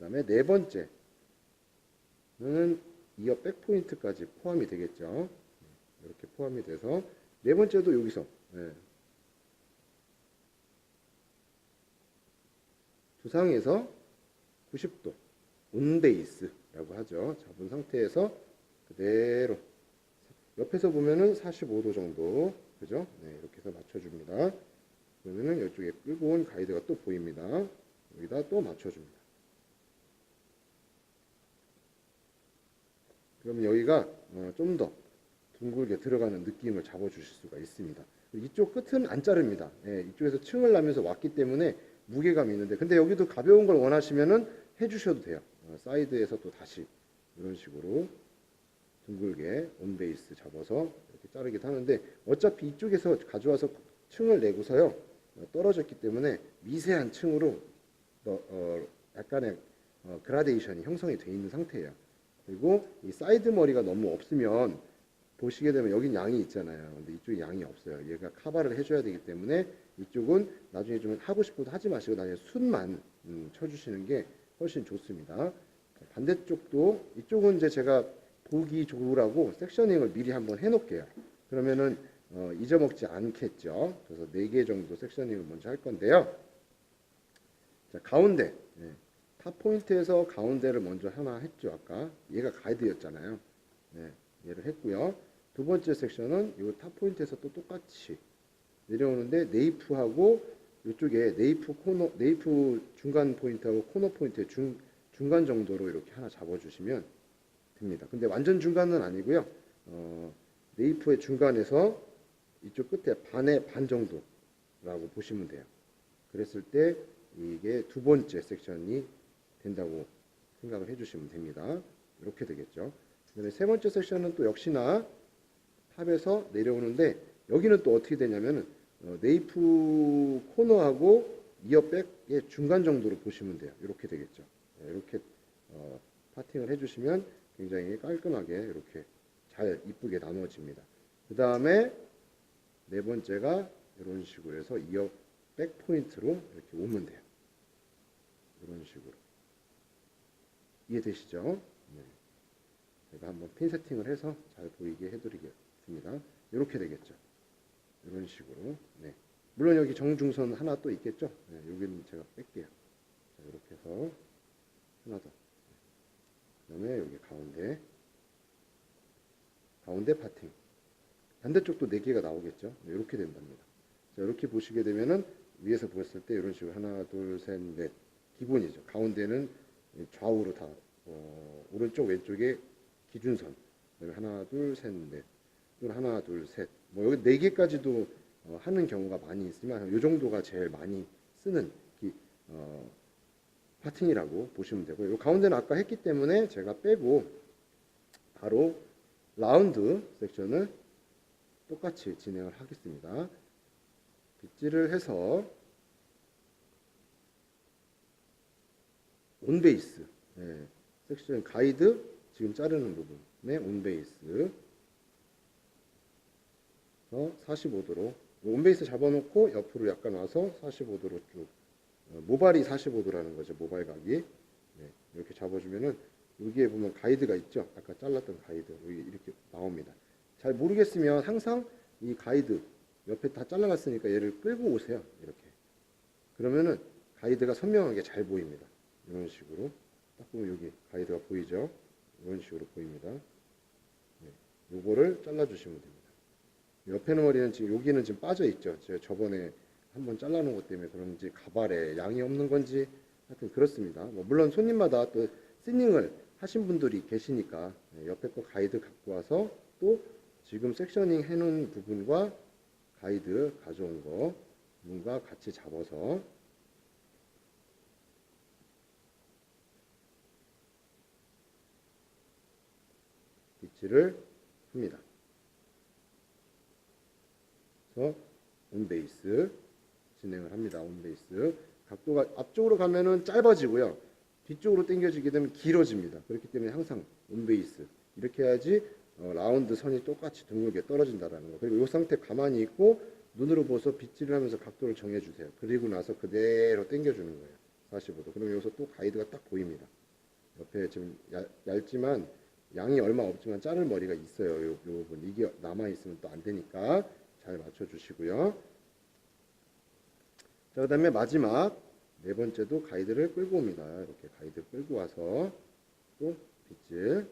다음에 네 번째는 2업 백포인트까지 포함이 되겠죠. 이렇게 포함이 돼서 네 번째도 여기서 두상에서 90도 온베이스라고 하죠. 잡은 상태에서 그대로 옆에서 보면은 45도 정도, 그죠? 네, 이렇게 해서 맞춰줍니다. 그러면은 이쪽에 끌고 온 가이드가 또 보입니다. 여기다 또 맞춰줍니다. 그러면 여기가 좀 더 둥글게 들어가는 느낌을 잡아주실 수가 있습니다. 이쪽 끝은 안 자릅니다. 예, 이쪽에서 층을 나면서 왔기 때문에 무게감이 있는데, 근데 여기도 가벼운 걸 원하시면은 해주셔도 돼요. 사이드에서 또 다시 이런 식으로 둥글게 온베이스 잡아서 이렇게 자르기도 하는데, 어차피 이쪽에서 가져와서 층을 내고서요 떨어졌기 때문에 미세한 층으로 약간의 그라데이션이 형성이 되어 있는 상태예요. 그리고 이 사이드 머리가 너무 없으면 보시게 되면 여긴 양이 있잖아요. 근데 이쪽에 양이 없어요. 얘가 커버를 해줘야 되기 때문에 이쪽은 나중에 좀 하고 싶어도 하지 마시고 나중에 순만 쳐주시는 게 훨씬 좋습니다. 반대쪽도 이쪽은 이제 제가 보기 좋으라고 섹셔닝을 미리 한번 해놓을게요. 그러면은 잊어먹지 않겠죠. 그래서 4개 정도 섹셔닝을 먼저 할 건데요. 자, 가운데 탑 포인트에서 가운데를 먼저 하나 했죠. 아까 얘가 가이드였잖아요. 네, 얘를 했고요. 두 번째 섹션은 이 탑 포인트에서 또 똑같이 내려오는데 네이프하고 이쪽에 네이프 중간 포인트하고 코너 포인트의 중간 정도로 이렇게 하나 잡아주시면 됩니다. 근데 완전 중간은 아니고요. 네이프의 중간에서 이쪽 끝에 반의 반 정도라고 보시면 돼요. 그랬을 때 이게 두 번째 섹션이 된다고 생각을 해주시면 됩니다. 이렇게 되겠죠. 그다음에 세 번째 섹션은 또 역시나 탑에서 내려오는데, 여기는 또 어떻게 되냐면은 네이프 코너하고 이어백의 중간 정도로 보시면 돼요. 이렇게 되겠죠. 이렇게 파팅을 해주시면 굉장히 깔끔하게 이렇게 잘 이쁘게 나누어집니다. 그 다음에 네 번째가 이런 식으로 해서 이어백 포인트로 이렇게 오면 돼요. 이런 식으로. 이해되시죠? 네. 제가 한번 핀 세팅을 해서 잘 보이게 해드리겠습니다. 이렇게 되겠죠. 이런 식으로. 네. 물론 여기 정중선 하나 또 있겠죠. 네. 여기는 제가 뺄게요. 자, 이렇게 해서 하나 더. 그 다음에 여기 가운데 파팅. 반대쪽도 4개가 나오겠죠. 네, 이렇게 된답니다. 자, 이렇게 보시게 되면은 위에서 보았을 때 이런 식으로 하나, 둘, 셋, 넷. 기본이죠. 가운데는 좌우로 다 오른쪽 왼쪽에 기준선. 그다음에 하나, 둘, 셋, 넷. 또 하나, 둘, 셋. 뭐 여기 4개까지도 하는 경우가 많이 있지만 이 정도가 제일 많이 쓰는 파팅이라고 보시면 되고요. 이 가운데는 아까 했기 때문에 제가 빼고 바로 라운드 섹션을 똑같이 진행을 하겠습니다. 빗질을 해서 온베이스 섹션 가이드 지금 자르는 부분에 온베이스 45도로 온베이스 잡아놓고 옆으로 약간 와서 45도로 쭉 모발이 45도라는 거죠. 모발 각이 이렇게 잡아주면은 여기에 보면 가이드가 있죠. 아까 잘랐던 가이드 여기 이렇게 나옵니다. 잘 모르겠으면 항상 이 가이드 옆에 다 잘라놨으니까 얘를 끌고 오세요. 이렇게 그러면은 가이드가 선명하게 잘 보입니다. 이런 식으로 딱 보면 여기 가이드가 보이죠. 이런 식으로 보입니다. 요거를 잘라주시면 됩니다. 옆에 머리는 지금 여기는 지금 빠져 있죠. 제가 저번에 한번 잘라놓은 것 때문에 그런지 가발에 양이 없는 건지 하여튼 그렇습니다. 뭐 물론 손님마다 또 시닝을 하신 분들이 계시니까 옆에 거 가이드 갖고 와서 또 지금 섹셔닝 해놓은 부분과 가이드 가져온 거 부분과 같이 잡아서 빗질을 합니다. 그래서 온베이스 진행을 합니다. 온베이스 각도가 앞쪽으로 가면은 짧아지고요. 뒤쪽으로 당겨지게 되면 길어집니다. 그렇기 때문에 항상 온베이스 이렇게 해야지 라운드 선이 똑같이 둥글게 떨어진다라는 거. 그리고 이 상태 가만히 있고 눈으로 보서 빗질을 하면서 각도를 정해주세요. 그리고 나서 그대로 당겨주는 거예요. 45도. 그럼 여기서 또 가이드가 딱 보입니다. 옆에 지금 얇지만 양이 얼마 없지만 자를 머리가 있어요. 요 부분 이게 남아 있으면 또 안 되니까 잘 맞춰 주시고요. 자, 그다음에 마지막 네 번째도 가이드를 끌고 옵니다. 이렇게 가이드 끌고 와서 또 빗질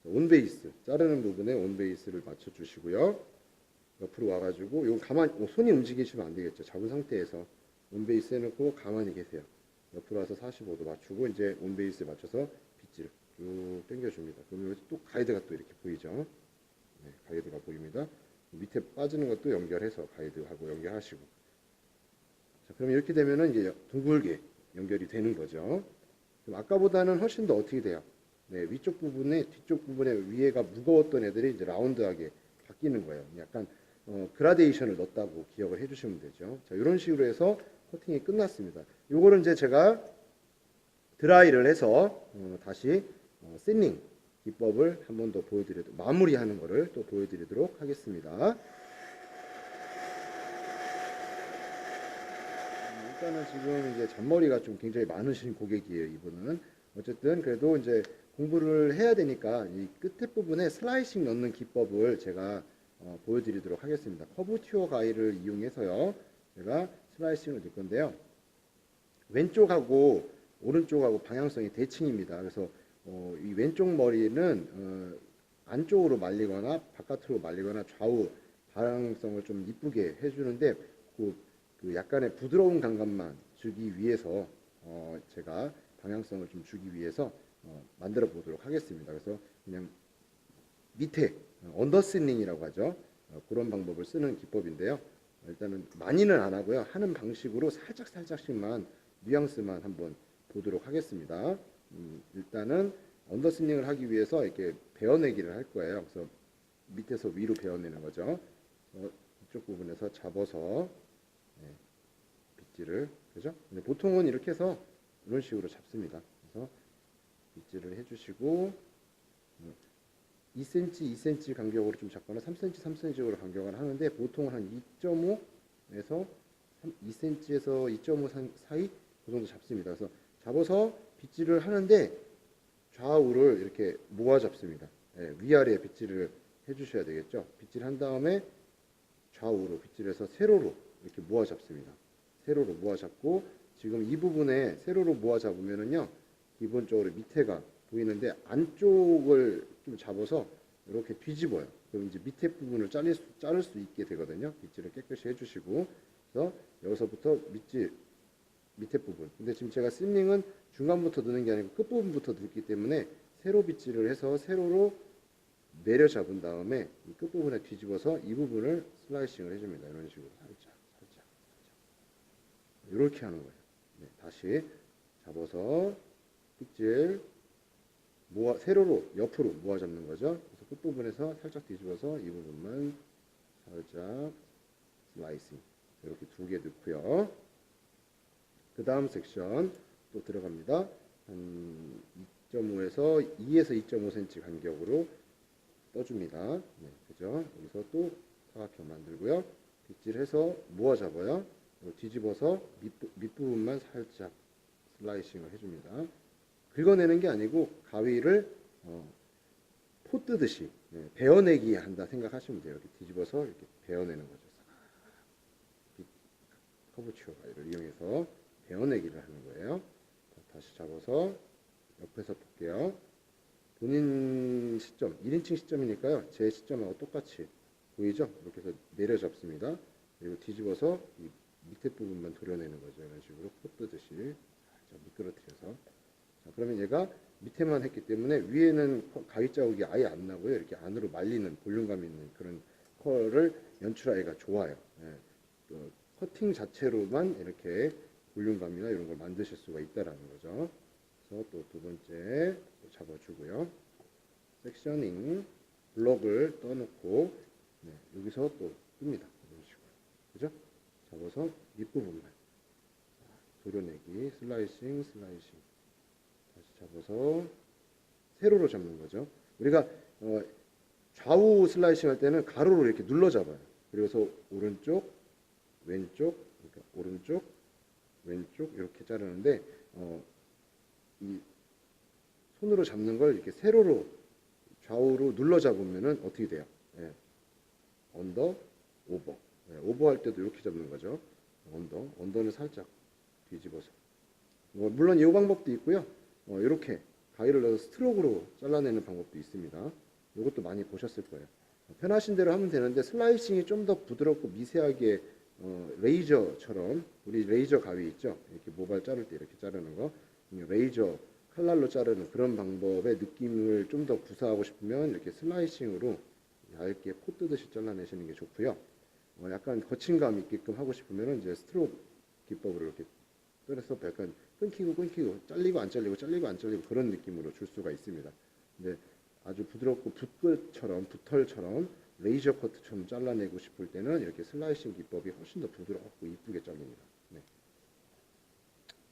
온베이스 자르는 부분에 온베이스를 맞춰 주시고요. 옆으로 와가지고 이거 가만 손이 움직이시면 안 되겠죠. 잡은 상태에서 온베이스 해놓고 가만히 계세요. 옆으로 와서 45도 맞추고 이제 온베이스에 맞춰서 빗질 쭉 당겨줍니다. 그러면 여기서 또 가이드가 또 이렇게 보이죠. 네, 가이드가 보입니다. 밑에 빠지는 것도 연결해서 가이드하고 연결하시고. 자, 그럼 이렇게 되면은 이제 둥글게 연결이 되는 거죠. 그럼 아까보다는 훨씬 더 어떻게 돼요? 네, 위쪽 부분에 뒤쪽 부분에 위에가 무거웠던 애들이 이제 라운드하게 바뀌는 거예요. 약간 그라데이션을 넣었다고 기억을 해주시면 되죠. 자, 이런 식으로 해서 커팅이 끝났습니다. 요거는 이제 제가 드라이를 해서 다시 싱링 기법을 한 번 더 보여드리도록 마무리하는 거를 또 보여드리도록 하겠습니다. 일단은 지금 이제 잔머리가 좀 굉장히 많으신 고객이에요. 이분은 어쨌든 그래도 이제 공부를 해야 되니까 이 끝에 부분에 슬라이싱 넣는 기법을 제가 보여드리도록 하겠습니다. 커브 튜어 가위를 이용해서요. 제가 슬라이싱을 넣을 건데요. 왼쪽하고 오른쪽하고 방향성이 대칭입니다. 그래서 이 왼쪽 머리는 안쪽으로 말리거나 바깥으로 말리거나 좌우 방향성을 좀 이쁘게 해주는데 그 약간의 부드러운 감각만 주기 위해서 제가 방향성을 좀 주기 위해서 만들어 보도록 하겠습니다. 그래서 그냥 밑에 언더슬링이라고 하죠. 그런 방법을 쓰는 기법인데요. 일단은 많이는 안 하고요. 하는 방식으로 살짝씩만 뉘앙스만 한번 보도록 하겠습니다. 일단은 언더슬링을 하기 위해서 이렇게 베어내기를 할 거예요. 그래서 밑에서 위로 베어내는 거죠. 이쪽 부분에서 잡아서 빗질을 그죠? 근데 보통은 이렇게 해서 이런 식으로 잡습니다. 그래서 빗질을 해주시고 2cm, 2cm 간격으로 좀 잡거나 3cm, 3cm로 간격을 하는데 보통은 한 2.5에서 2cm에서 2.5 사이 그 정도 잡습니다. 그래서 잡아서 빗질을 하는데 좌우를 이렇게 모아 잡습니다. 위아래 빗질을 해주셔야 되겠죠. 빗질한 다음에 좌우로 빗질해서 세로로 이렇게 모아 잡습니다. 세로로 모아 잡고 지금 이 부분에 세로로 모아 잡으면은요 기본적으로 밑에가 보이는데 안쪽을 좀 잡아서 이렇게 뒤집어요. 그럼 이제 밑에 부분을 자를 수 있게 되거든요. 빗질을 깨끗이 해주시고 그래서 여기서부터 밑에 부분. 근데 지금 제가 싱링은 중간부터 넣는 게 아니고 끝 부분부터 넣기 때문에 세로 빗질을 해서 세로로 내려 잡은 다음에 이 끝 부분에 뒤집어서 이 부분을 슬라이싱을 해줍니다. 이런 식으로 살짝. 이렇게 하는 거예요. 네, 다시 잡아서 빗질 세로로 옆으로 모아 잡는 거죠. 그래서 끝 부분에서 살짝 뒤집어서 이 부분만 살짝 슬라이싱 이렇게 두 개 넣고요. 그 다음 섹션 또 들어갑니다. 한 2.5에서 2cm 간격으로 떠줍니다. 네, 그죠? 여기서 또 사각형 만들고요. 빗질해서 모아 잡아요. 뒤집어서 밑부분만 살짝 슬라이싱을 해줍니다. 긁어내는 게 아니고 가위를 포 뜨듯이 베어내기 한다 생각하시면 돼요. 이렇게 뒤집어서 이렇게 베어내는 거죠. 커브 튜어 가위를 이용해서 베어내기를 하는 거예요. 다시 잡아서 옆에서 볼게요. 본인 시점, 1인칭 시점이니까요. 제 시점하고 똑같이 보이죠? 이렇게 해서 내려 잡습니다. 그리고 뒤집어서 이 밑에 부분만 도려내는 거죠. 이런 식으로 포 뜨듯이 살짝 미끄러뜨려서. 자, 그러면 얘가 밑에만 했기 때문에 위에는 가위 자국이 아예 안 나고요. 이렇게 안으로 말리는 볼륨감 있는 그런 컬을 연출하기가 좋아요. 커팅 자체로만 이렇게 볼륨감이나 이런 걸 만드실 수가 있다라는 거죠. 그래서 또 두 번째 잡아주고요. 섹셔닝 블럭을 떠놓고 여기서 또 뜹니다. 이런 식으로. 그죠? 잡아서 밑부분만 도려내기 슬라이싱 다시 잡아서 세로로 잡는 거죠. 우리가 좌우 슬라이싱 할 때는 가로로 이렇게 눌러 잡아요. 그래서 오른쪽 왼쪽, 그러니까 오른쪽, 왼쪽 이렇게 자르는데 이 손으로 잡는 걸 이렇게 세로로 좌우로 눌러 잡으면은 어떻게 돼요? 예, 언더, 오버. 예, 오버할 때도 이렇게 잡는 거죠. 언더는 살짝 뒤집어서. 물론 이 방법도 있고요. 이렇게 가위를 넣어서 스트로크로 잘라내는 방법도 있습니다. 이것도 많이 보셨을 거예요. 편하신 대로 하면 되는데 슬라이싱이 좀 더 부드럽고 미세하게 레이저처럼 우리 레이저 가위 있죠? 이렇게 모발 자를 때 이렇게 자르는 거 레이저 칼날로 자르는 그런 방법의 느낌을 좀 더 구사하고 싶으면 이렇게 슬라이싱으로 얇게 포 뜨듯이 잘라내시는 게 좋고요. 약간 거침감 있게끔 하고 싶으면 이제 스트로크 기법으로 이렇게 그래서 약간 끊기고 잘리고 안 잘리고 잘리고 안 잘리고 그런 느낌으로 줄 수가 있습니다. 근데 아주 부드럽고 붓털처럼 레이저 커트처럼 잘라내고 싶을 때는 이렇게 슬라이싱 기법이 훨씬 더 부드럽고 이쁘게 잘립니다. 네.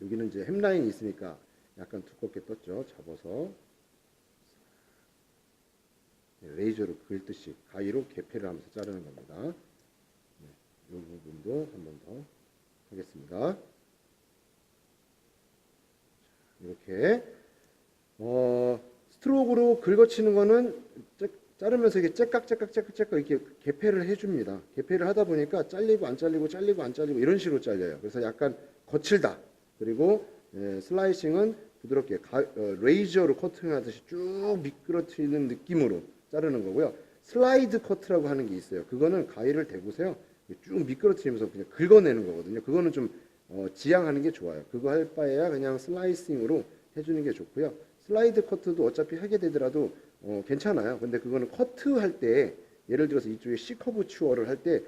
여기는 이제 햄라인이 있으니까 약간 두껍게 떴죠. 잡아서 레이저로 긁듯이 가위로 개폐를 하면서 자르는 겁니다. 네. 이 부분도 한 번 더 하겠습니다. 이렇게 스트로크로 긁어치는 거는 자르면서 이게 째깍 이렇게 개폐를 해줍니다. 개폐를 하다 보니까 잘리고 안 잘리고 이런 식으로 잘려요. 그래서 약간 거칠다. 그리고 슬라이싱은 부드럽게 레이저로 커팅하듯이 쭉 미끄러뜨리는 느낌으로 자르는 거고요. 슬라이드 커트라고 하는 게 있어요. 그거는 가위를 대고서요. 쭉 미끄러뜨리면서 그냥 긁어내는 거거든요. 그거는 좀 지양하는 게 좋아요. 그거 할 바에야 그냥 슬라이싱으로 해주는 게 좋고요. 슬라이드 커트도 어차피 하게 되더라도 괜찮아요. 근데 그거는 커트할 때 예를 들어서 이쪽에 C커브 추어를 할 때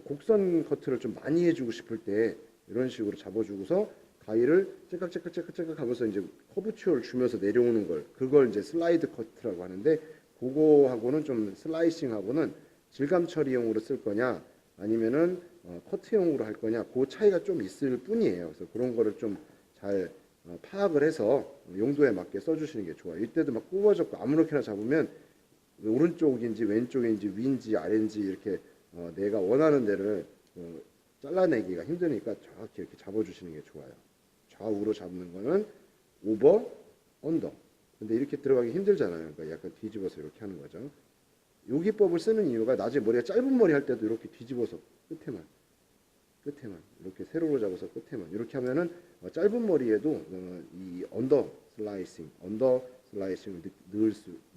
곡선 커트를 좀 많이 해주고 싶을 때 이런 식으로 잡아주고서 가위를 째깍 하면서 이제 커브 추어를 주면서 내려오는 걸 그걸 이제 슬라이드 커트라고 하는데 그거하고는 좀 슬라이싱하고는 질감 처리용으로 쓸 거냐 아니면은 커트용으로 할 거냐 그 차이가 좀 있을 뿐이에요. 그래서 그런 거를 좀 잘 파악을 해서 용도에 맞게 써주시는 게 좋아요. 이때도 막 굽어졌고 아무렇게나 잡으면 오른쪽인지 왼쪽인지 위인지 아래인지 이렇게 내가 원하는 데를 잘라내기가 힘드니까 정확히 이렇게 잡아주시는 게 좋아요. 좌우로 잡는 거는 오버, 언더. 근데 이렇게 들어가기 힘들잖아요. 그러니까 약간 뒤집어서 이렇게 하는 거죠. 요 기법을 쓰는 이유가 나중에 머리가 짧은 머리 할 때도 이렇게 뒤집어서 끝에만 이렇게 세로로 잡아서 끝에만 이렇게 하면은 짧은 머리에도 이 언더 슬라이싱을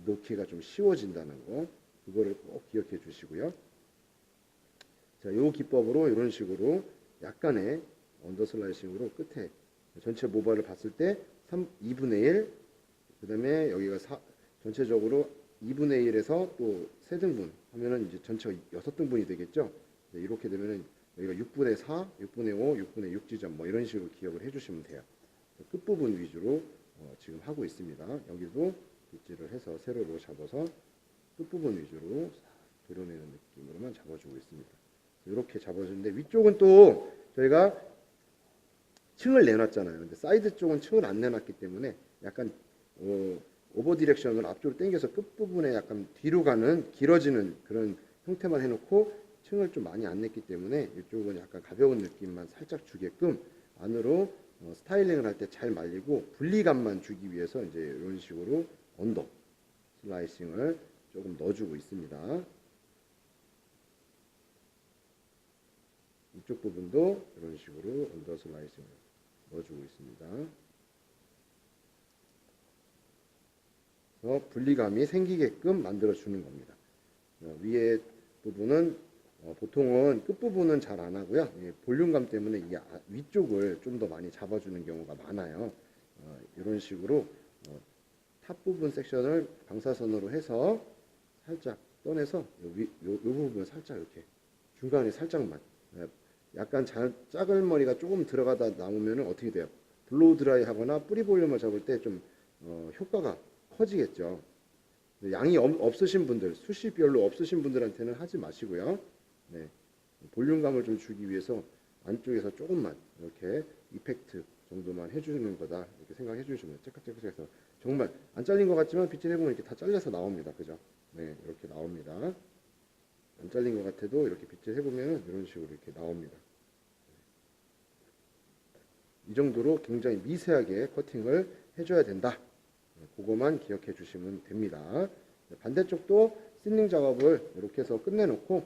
넣기가 좀 쉬워진다는 거 그거를 꼭 기억해 주시고요. 자, 요 기법으로 이런 식으로 약간의 언더 슬라이싱으로 끝에 전체 모발을 봤을 때 2분의 1 그다음에 여기가 전체적으로 2분의 1에서 또 3등분 하면은 이제 전체가 6등분이 되겠죠. 이렇게 되면은 여기가 6분의 4, 6분의 5, 6분의 6 지점 뭐 이런 식으로 기억을 해주시면 돼요. 끝부분 위주로 지금 하고 있습니다. 여기도 빗질을 해서 세로로 잡아서 끝부분 위주로 도려내는 느낌으로만 잡아주고 있습니다. 이렇게 잡아주는데 위쪽은 또 저희가 층을 내놨잖아요. 근데 사이드 쪽은 층을 안 내놨기 때문에 약간 오버 디렉션을 앞쪽으로 당겨서 끝부분에 약간 뒤로 가는 길어지는 그런 형태만 해놓고 층을 좀 많이 안 냈기 때문에 이쪽은 약간 가벼운 느낌만 살짝 주게끔 안으로 스타일링을 할 때 잘 말리고 분리감만 주기 위해서 이제 이런 식으로 언더 슬라이싱을 조금 넣어주고 있습니다. 이쪽 부분도 이런 식으로 언더 슬라이싱을 넣어주고 있습니다. 그래서 분리감이 생기게끔 만들어 주는 겁니다. 위에 부분은 보통은 끝부분은 잘 안 하고요. 볼륨감 때문에 이 위쪽을 좀 더 많이 잡아주는 경우가 많아요. 이런 식으로 탑 부분 섹션을 방사선으로 해서 살짝 떠내서 요 부분 살짝 이렇게 중간에 살짝만 약간 작은 머리가 조금 들어가다 나오면 어떻게 돼요? 블로우 드라이 하거나 뿌리 볼륨을 잡을 때 좀 효과가 커지겠죠. 양이 없으신 분들, 숱이 별로 없으신 분들한테는 하지 마시고요. 네, 볼륨감을 좀 주기 위해서 안쪽에서 조금만 이렇게 이펙트 정도만 해주는 거다 이렇게 생각해 주시면 째깍째깍해서 정말 안 잘린 것 같지만 빗질 해보면 이렇게 다 잘려서 나옵니다. 그죠? 네, 이렇게 나옵니다. 안 잘린 것 같아도 이렇게 빗질 해보면 이런 식으로 이렇게 나옵니다. 이 정도로 굉장히 미세하게 커팅을 해줘야 된다. 그거만 기억해 주시면 됩니다. 반대쪽도 싱닝 작업을 이렇게 해서 끝내놓고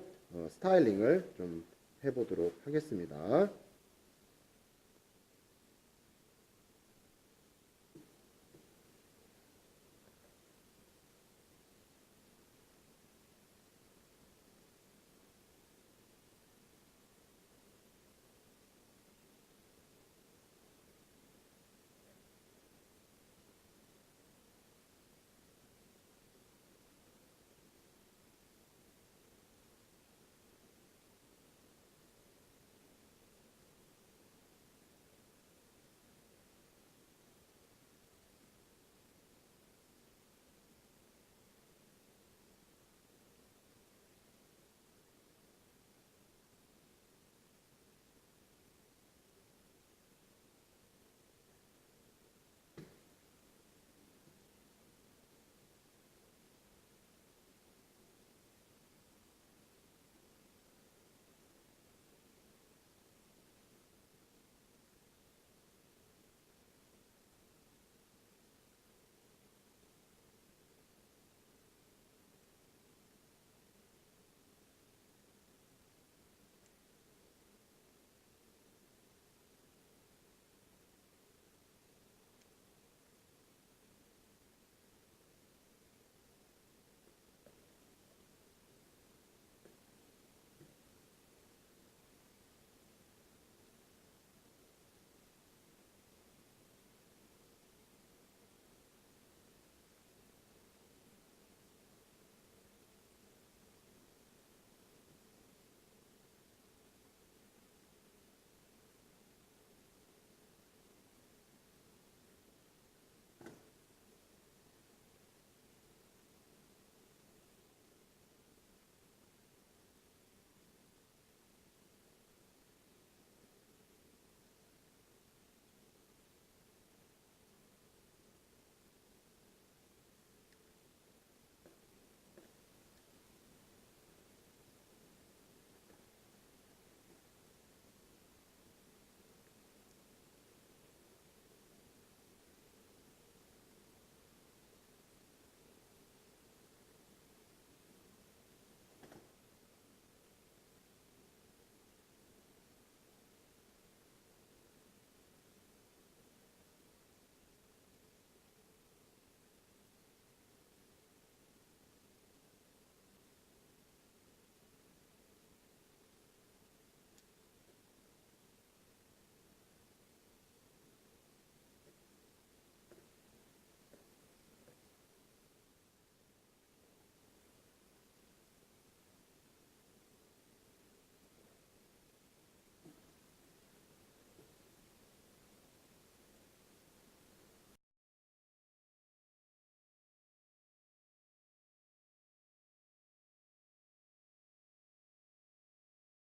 스타일링을 좀 해보도록 하겠습니다.